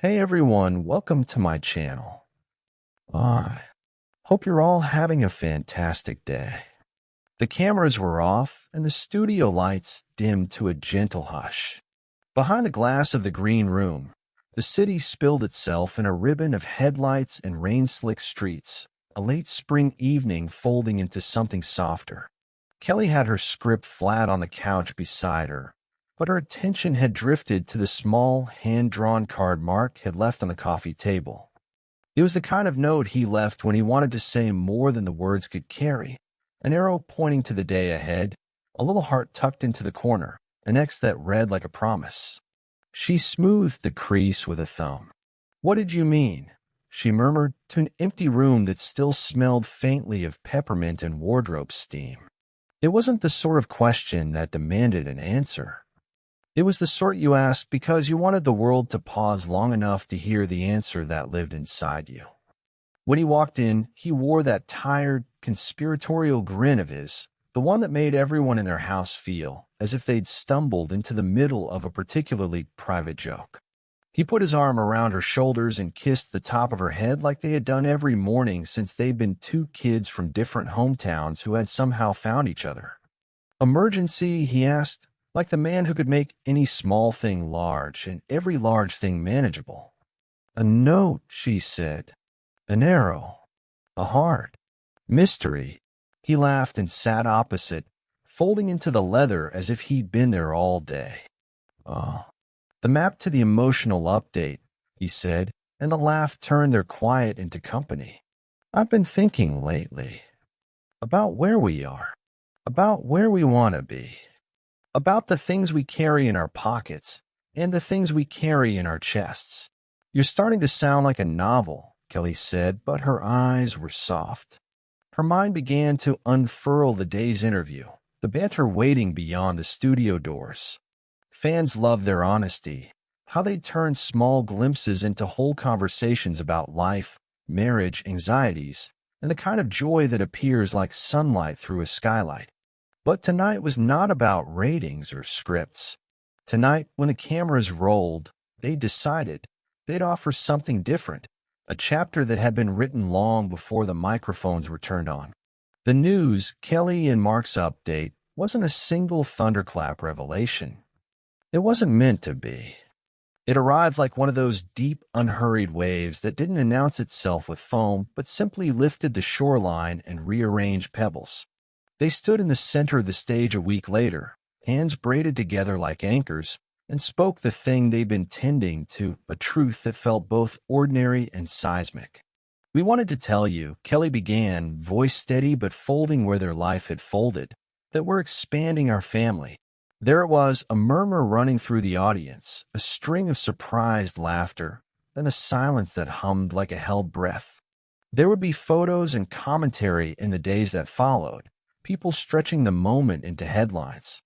Hey everyone, welcome to my channel. I hope you're all having a fantastic day. The cameras were off and the studio lights dimmed to a gentle hush. Behind the glass of the green room, the city spilled itself in a ribbon of headlights and rain-slick streets, a late spring evening folding into something softer. Kelly had her script flat on the couch beside her, but her attention had drifted to the small, hand-drawn card Mark had left on the coffee table. It was the kind of note he left when he wanted to say more than the words could carry. An arrow pointing to the day ahead, a little heart tucked into the corner, an X that read like a promise. She smoothed the crease with a thumb. "What did you mean?" she murmured to an empty room that still smelled faintly of peppermint and wardrobe steam. It wasn't the sort of question that demanded an answer. It was the sort you asked because you wanted the world to pause long enough to hear the answer that lived inside you. When he walked in, he wore that tired, conspiratorial grin of his, the one that made everyone in their house feel as if they'd stumbled into the middle of a particularly private joke. He put his arm around her shoulders and kissed the top of her head like they had done every morning since they'd been two kids from different hometowns who had somehow found each other. "Emergency?" he asked, like the man who could make any small thing large and every large thing manageable. "A note," she said. "An arrow. A heart. Mystery." He laughed and sat opposite, folding into the leather as if he'd been there all day. "Oh, the map to the emotional update," he said, and the laugh turned their quiet into company. "I've been thinking lately about where we are, about where we want to be. About the things we carry in our pockets and the things we carry in our chests." "You're starting to sound like a novel," Kelly said, but her eyes were soft. Her mind began to unfurl the day's interview, the banter waiting beyond the studio doors. Fans loved their honesty, how they turned small glimpses into whole conversations about life, marriage, anxieties, and the kind of joy that appears like sunlight through a skylight. But tonight was not about ratings or scripts. Tonight, when the cameras rolled, they decided they'd offer something different, a chapter that had been written long before the microphones were turned on. The news, Kelly and Mark's update, wasn't a single thunderclap revelation. It wasn't meant to be. It arrived like one of those deep, unhurried waves that didn't announce itself with foam, but simply lifted the shoreline and rearranged pebbles. They stood in the center of the stage a week later, hands braided together like anchors, and spoke the thing they'd been tending to, a truth that felt both ordinary and seismic. "We wanted to tell you," Kelly began, voice steady but folding where their life had folded, "that we're expanding our family." There it was, a murmur running through the audience, a string of surprised laughter, then a silence that hummed like a held breath. There would be photos and commentary in the days that followed, people stretching the moment into headlines.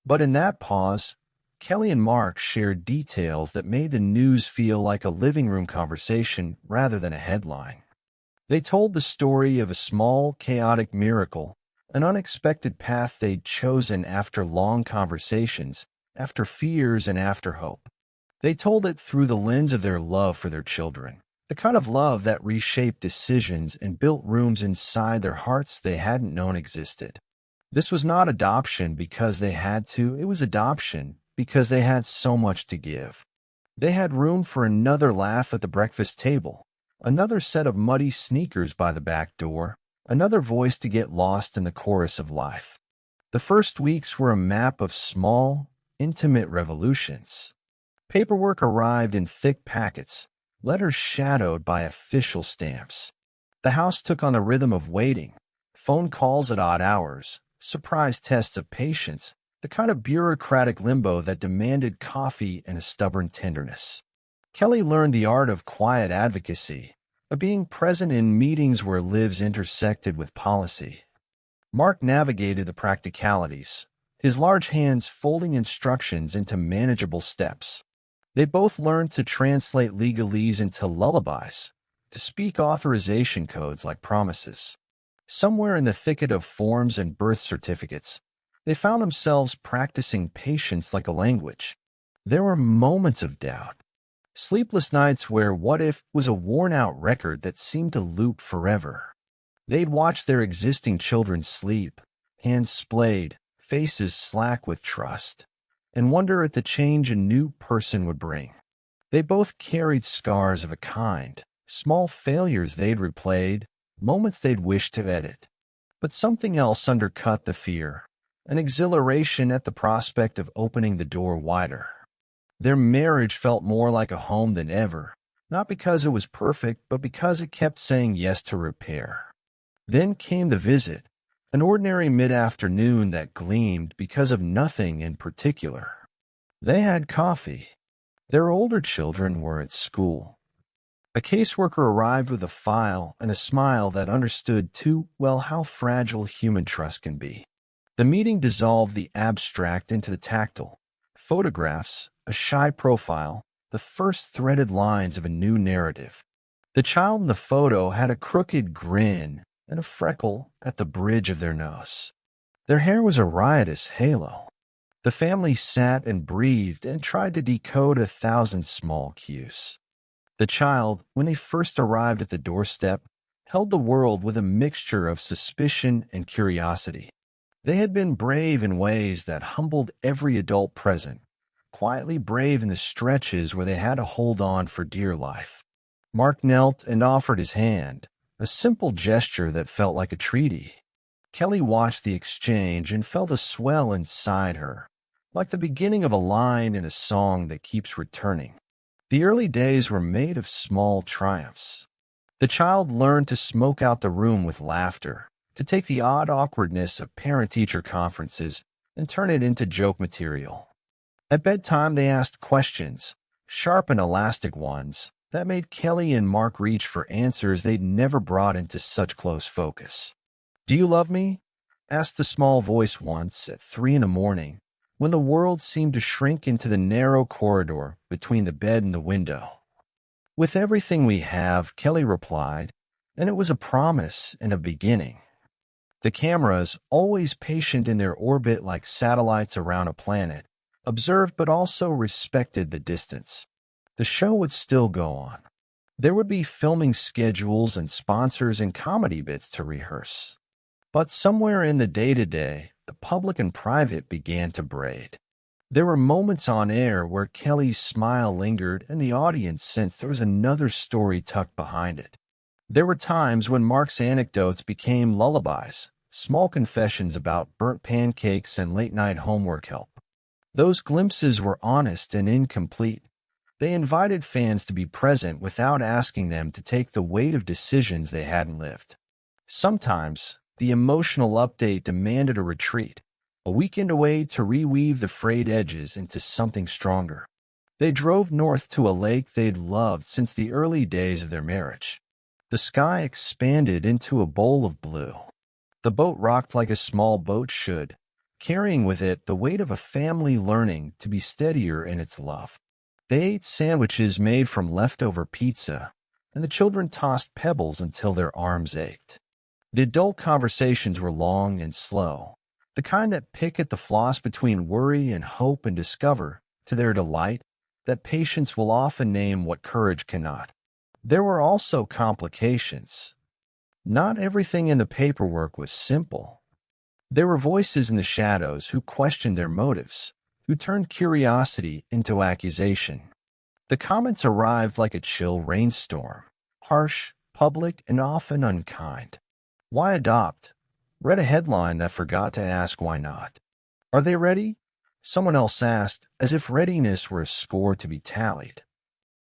But in that pause, Kelly and Mark shared details that made the news feel like a living room conversation rather than a headline. They told the story of a small, chaotic miracle, an unexpected path they'd chosen after long conversations, after fears and after hope. They told it through the lens of their love for their children, the kind of love that reshaped decisions and built rooms inside their hearts they hadn't known existed. This was not adoption because they had to, it was adoption because they had so much to give. They had room for another laugh at the breakfast table, another set of muddy sneakers by the back door, another voice to get lost in the chorus of life. The first weeks were a map of small, intimate revolutions. Paperwork arrived in thick packets, letters shadowed by official stamps. The house took on the rhythm of waiting, phone calls at odd hours, surprise tests of patience, the kind of bureaucratic limbo that demanded coffee and a stubborn tenderness. Kelly learned the art of quiet advocacy, of being present in meetings where lives intersected with policy. Mark navigated the practicalities, his large hands folding instructions into manageable steps. They both learned to translate legalese into lullabies, to speak authorization codes like promises. Somewhere in the thicket of forms and birth certificates, they found themselves practicing patience like a language. There were moments of doubt, Sleepless nights where What If was a worn-out record that seemed to loop forever. They'd watch their existing children sleep, hands splayed, faces slack with trust, and wonder at the change a new person would bring. They both carried scars of a kind, small failures they'd replayed, moments they'd wished to edit. But something else undercut the fear, an exhilaration at the prospect of opening the door wider. Their marriage felt more like a home than ever, not because it was perfect, but because it kept saying yes to repair. Then came the visit, an ordinary mid-afternoon that gleamed because of nothing in particular. They had coffee. Their older children were at school. A caseworker arrived with a file and a smile that understood too well how fragile human trust can be. The meeting dissolved the abstract into the tactile. Photographs, a shy profile, the first threaded lines of a new narrative. The child in the photo had a crooked grin and a freckle at the bridge of their nose. Their hair was a riotous halo. The family sat and breathed and tried to decode 1,000 small cues. The child, when they first arrived at the doorstep, held the world with a mixture of suspicion and curiosity. They had been brave in ways that humbled every adult present, quietly brave in the stretches where they had to hold on for dear life. Mark knelt and offered his hand, a simple gesture that felt like a treaty. Kelly watched the exchange and felt a swell inside her, like the beginning of a line in a song that keeps returning. The early days were made of small triumphs. The child learned to smoke out the room with laughter, to take the odd awkwardness of parent-teacher conferences and turn it into joke material. At bedtime, they asked questions, sharp and elastic ones, that made Kelly and Mark reach for answers they'd never brought into such close focus. "Do you love me?" asked the small voice once at 3 a.m, when the world seemed to shrink into the narrow corridor between the bed and the window. "With everything we have," Kelly replied, and it was a promise and a beginning. The cameras, always patient in their orbit like satellites around a planet, observed but also respected the distance. The show would still go on. There would be filming schedules and sponsors and comedy bits to rehearse. But somewhere in the day-to-day, the public and private began to braid. There were moments on air where Kelly's smile lingered and the audience sensed there was another story tucked behind it. There were times when Mark's anecdotes became lullabies, small confessions about burnt pancakes and late-night homework help. Those glimpses were honest and incomplete. They invited fans to be present without asking them to take the weight of decisions they hadn't lived. Sometimes, the emotional update demanded a retreat, a weekend away to reweave the frayed edges into something stronger. They drove north to a lake they'd loved since the early days of their marriage. The sky expanded into a bowl of blue. The boat rocked like a small boat should, carrying with it the weight of a family learning to be steadier in its love. They ate sandwiches made from leftover pizza, and the children tossed pebbles until their arms ached. The adult conversations were long and slow, the kind that pick at the floss between worry and hope and discover, to their delight, that patience will often name what courage cannot. There were also complications. Not everything in the paperwork was simple. There were voices in the shadows who questioned their motives, who turned curiosity into accusation. The comments arrived like a chill rainstorm, harsh, public, and often unkind. Why adopt? Read a headline that forgot to ask why not. Are they ready? Someone else asked, as if readiness were a score to be tallied.